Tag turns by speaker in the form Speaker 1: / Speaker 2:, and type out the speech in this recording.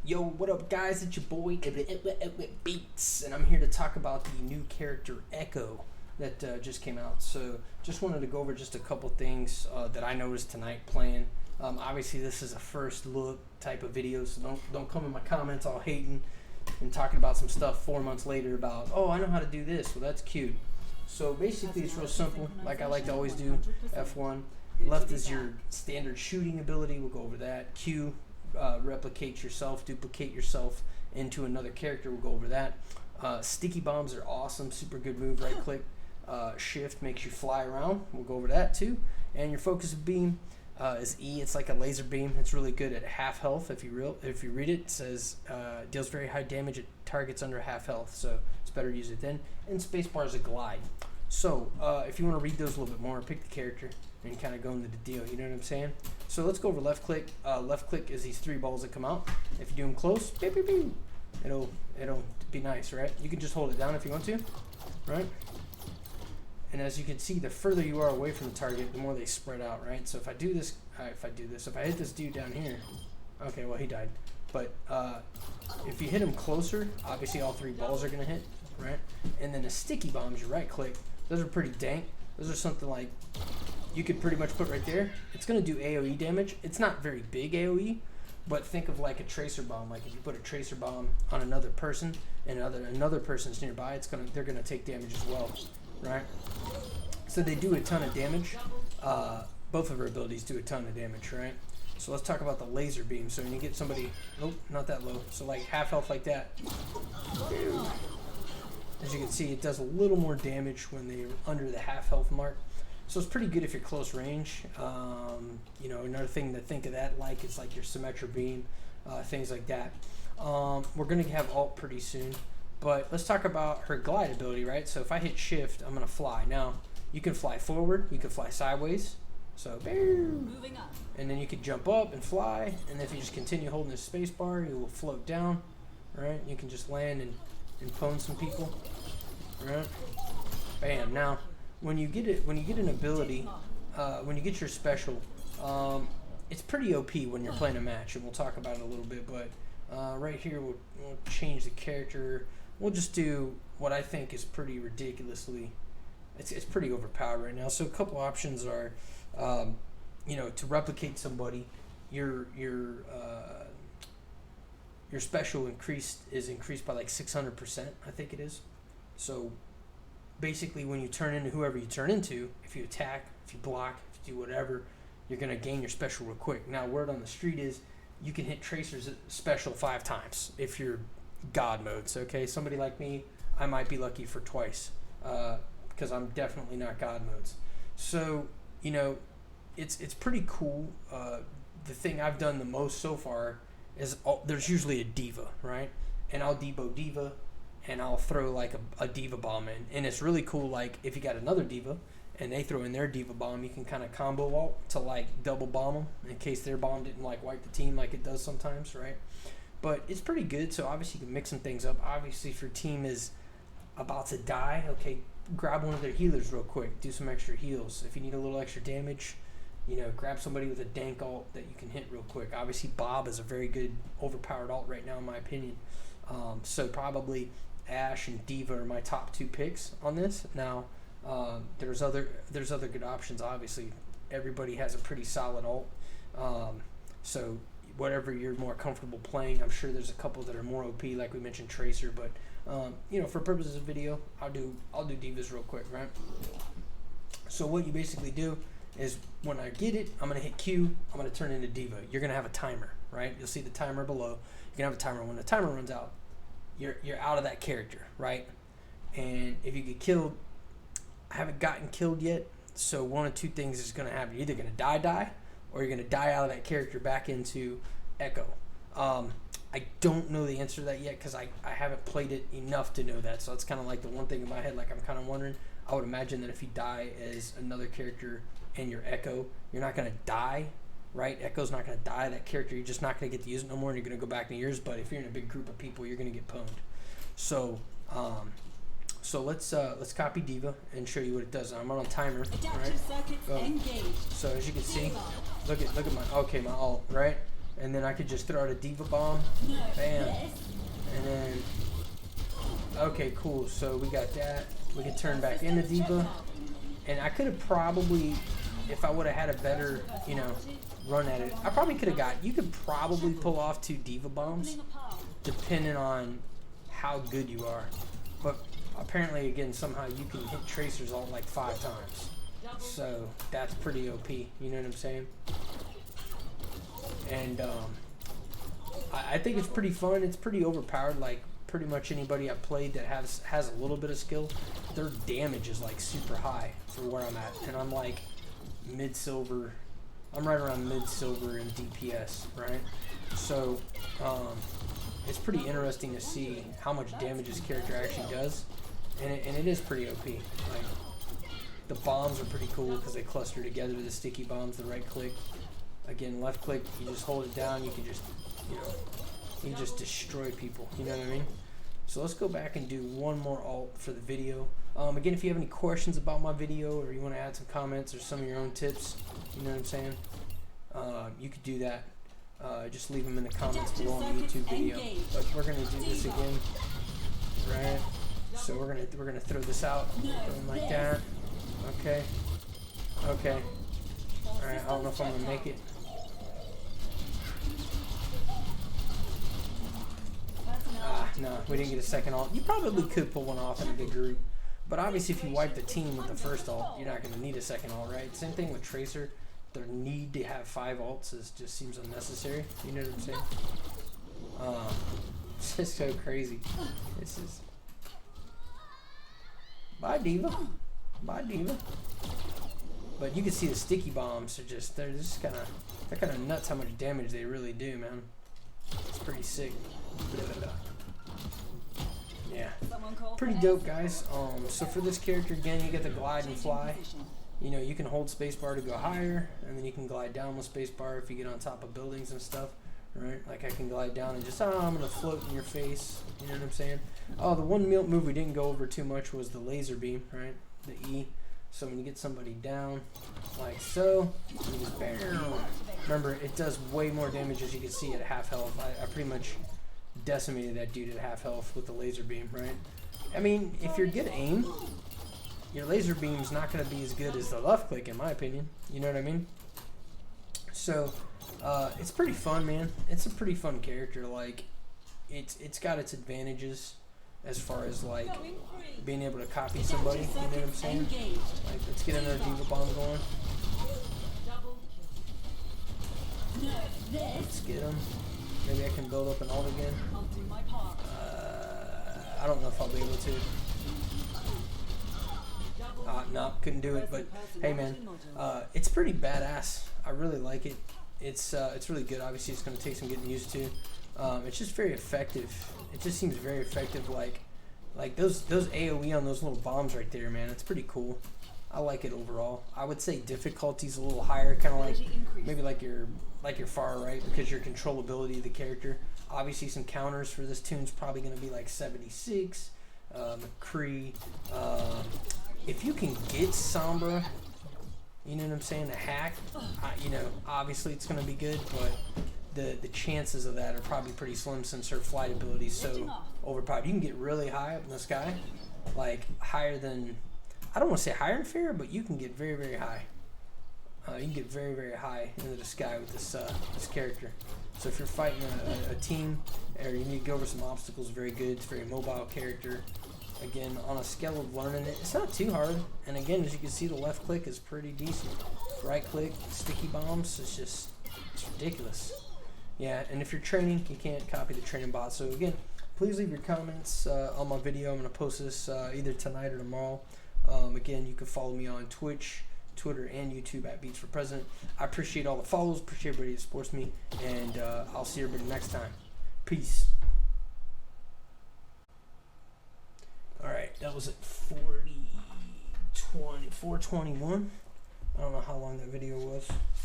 Speaker 1: Yo, what up, guys? It's your boy Beats, and I'm here to talk about the new character Echo that just came out. So, just wanted to go over just a couple things that I noticed tonight playing. Obviously, this is a first look type of video, so don't come in my comments all hating and talking about some stuff 4 months later about, oh, I know how to do this. Well, that's cute. So basically, it's real simple, like I like to always do. F1, left is your standard shooting ability. We'll go over that. Q. Replicate yourself, duplicate yourself into another character. We'll go over that. Sticky bombs are awesome, super good move. Right click, shift makes you fly around. We'll go over that too. And your focus beam is E. It's like a laser beam. It's really good at half health. If you read it, it says deals very high damage at targets under half health. So it's better to use it then. And spacebar is a glide. So if you want to read those a little bit more, pick the character and kind of go into the deal. You know what I'm saying? So let's go over left click. Left click is these 3 balls that come out. If you do them close, beep, beep, beep, it'll be nice, right? You can just hold it down if you want to, right? And as you can see, the further you are away from the target, the more they spread out, right? So if I do this, if I hit this dude down here, okay, well, he died. But if you hit him closer, obviously all 3 balls are gonna hit, right? And then the sticky bombs, you right click. Those are pretty dank. Those are something like you could pretty much put right there. It's going to do AoE damage. It's not very big AoE, but think of like a tracer bomb. Like if you put a tracer bomb on another person and another person's nearby, they're going to take damage as well, right? So they do a ton of damage. Both of her abilities do a ton of damage, right? So let's talk about the laser beam. So when you get somebody, nope, not that low. So like half health like that. As you can see, it does a little more damage when they're under the half health mark. So it's pretty good if you're close range. You know, another thing to think of that like is like your symmetric beam, things like that. We're going to have ult pretty soon. But let's talk about her glide ability, right? So if I hit shift, I'm going to fly. Now, you can fly forward. You can fly sideways. So, moving up. And then you can jump up and fly. And if you just continue holding the space bar, you will float down, right? You can just land and pwn some people, right? Bam. Now, when you get an ability, when you get your special, it's pretty OP when you're playing a match, and we'll talk about it a little bit. But right here, we'll change the character. We'll just do what I think is pretty ridiculously. It's pretty overpowered right now. So a couple options are, you know, to replicate somebody, your special is increased by like 600%, I think it is. So basically when you turn into whoever you turn into, if you attack, if you block, if you do whatever, you're going to gain your special real quick. Now, word on the street is you can hit Tracer's special 5 times if you're God modes, okay? Somebody like me, I might be lucky for twice because I'm definitely not God modes. So, you know, it's pretty cool. The thing I've done the most so far is there's usually a diva, right? And I'll debo diva, and I'll throw like a diva bomb in. And it's really cool, like if you got another diva and they throw in their diva bomb, you can kind of combo ult to like double bomb them in case their bomb didn't like wipe the team like it does sometimes, right? But it's pretty good. So obviously you can mix some things up. Obviously if your team is about to die, okay, grab one of their healers real quick, do some extra heals. If you need a little extra damage, you know, grab somebody with a dank ult that you can hit real quick. Obviously, Bob is a very good overpowered ult right now, in my opinion. So probably Ashe and Diva are my top 2 picks on this. Now, there's other good options. Obviously, everybody has a pretty solid ult. So whatever you're more comfortable playing, I'm sure there's a couple that are more OP, like we mentioned Tracer. But you know, for purposes of video, I'll do Divas real quick, right? So what you basically do is when I get it, I'm going to hit Q, I'm going to turn into Diva. You're going to have a timer, right? You'll see the timer below. You're going to have a timer. When the timer runs out, you're out of that character, right? And if you get killed, I haven't gotten killed yet, so one of 2 things is going to happen. You're either going to die, or you're going to die out of that character back into Echo. I don't know the answer to that yet because I haven't played it enough to know that. So it's kind of like the one thing in my head, like I'm kind of wondering. I would imagine that if you die as another character and your Echo, you're not going to die, right? Echo's not going to die. That character, you're just not going to get to use it no more, and you're going to go back into yours. But if you're in a big group of people, you're going to get pwned. So, so let's copy Diva and show you what it does. I'm on a timer, right? So as you can see, look at my ult, right? and then I could just throw out a diva bomb, bam, and then, okay, cool, so we got that. We can turn back into diva, and I could have probably, if I would have had a better, you know, run at it, I probably could have got, you could probably pull off 2 diva bombs, depending on how good you are. But apparently, again, somehow you can hit Tracer's ult like 5 times. So that's pretty OP, you know what I'm saying? And I think it's pretty fun. It's pretty overpowered. Like pretty much anybody I've played that has a little bit of skill, their damage is like super high for where I'm at, and I'm like mid-silver. I'm right around mid-silver in DPS, right? So it's pretty interesting to see how much damage this character actually does, and it is pretty OP. Like the bombs are pretty cool because they cluster together. The sticky bombs, the right click, again left click, you just hold it down. You can just, you know, you can just destroy people. You know what I mean? So let's go back and do one more ult for the video. Again, if you have any questions about my video or you want to add some comments or some of your own tips, you know what I'm saying? You could do that. Just leave them in the comments below on the YouTube video. But we're gonna do this again, right? So we're gonna throw this out, like that. Okay. Okay. All right. I don't know if I'm gonna make it. No, we didn't get a second ult. You probably could pull one off in a big group, but obviously if you wipe the team with the first ult, you're not going to need a second ult, right? Same thing with Tracer. Their need to have 5 ults just seems unnecessary. You know what I'm saying? It's just so crazy. This is... Bye, Diva. Bye, Diva. But you can see the sticky bombs are they're kind of nuts how much damage they really do, man. It's pretty sick. Yeah, pretty dope, guys. So for this character, again, you get the glide and fly. You know, you can hold spacebar to go higher, and then you can glide down with spacebar if you get on top of buildings and stuff, right? Like I can glide down and just, I'm gonna float in your face. You know what I'm saying? Oh, the one move we didn't go over too much was the laser beam, right? The E. So when you get somebody down, like so, you just bam. Remember, it does way more damage, as you can see, at half health. I pretty much decimated that dude at half health with the laser beam, right? I mean, if you're good at aim, your laser beam's not going to be as good as the left click, in my opinion. You know what I mean? So, it's pretty fun, man. It's a pretty fun character. Like, it's got its advantages as far as, like, being able to copy somebody. You know what I'm saying? Like, let's get another diva bomb going. Let's get him. Maybe I can build up an ult again. I don't know if I'll be able to. No, couldn't do it. But hey, man, it's pretty badass. I really like it. It's really good. Obviously, it's going to take some getting used to. It's just very effective. It just seems very effective. Like those AOE on those little bombs right there, man. It's pretty cool. I like it overall. I would say difficulty's a little higher, kind of like maybe like your far right, because your controllability of the character. Obviously, some counters for this tune's probably going to be like 76, McCree. If you can get Sombra, you know what I'm saying, a hack, you know, obviously it's going to be good, but the chances of that are probably pretty slim since her flight ability is so overpowered. You can get really high up in the sky, like higher than, I don't want to say higher than fair, but you can get very, very high. You can get very, very high into the sky with this character. So if you're fighting a team, or you need to go over some obstacles, very good. It's a very mobile character. Again, on a scale of learning it, it's not too hard. And again, as you can see, the left click is pretty decent. Right click, sticky bombs, it's ridiculous. Yeah, and if you're training, you can't copy the training bot. So again, please leave your comments on my video. I'm going to post this either tonight or tomorrow. Again, you can follow me on Twitch, Twitter, and YouTube at Beats for President. I appreciate all the follows, appreciate everybody that supports me, and I'll see everybody next time. Peace. Alright, that was at 4:21. I don't know how long that video was.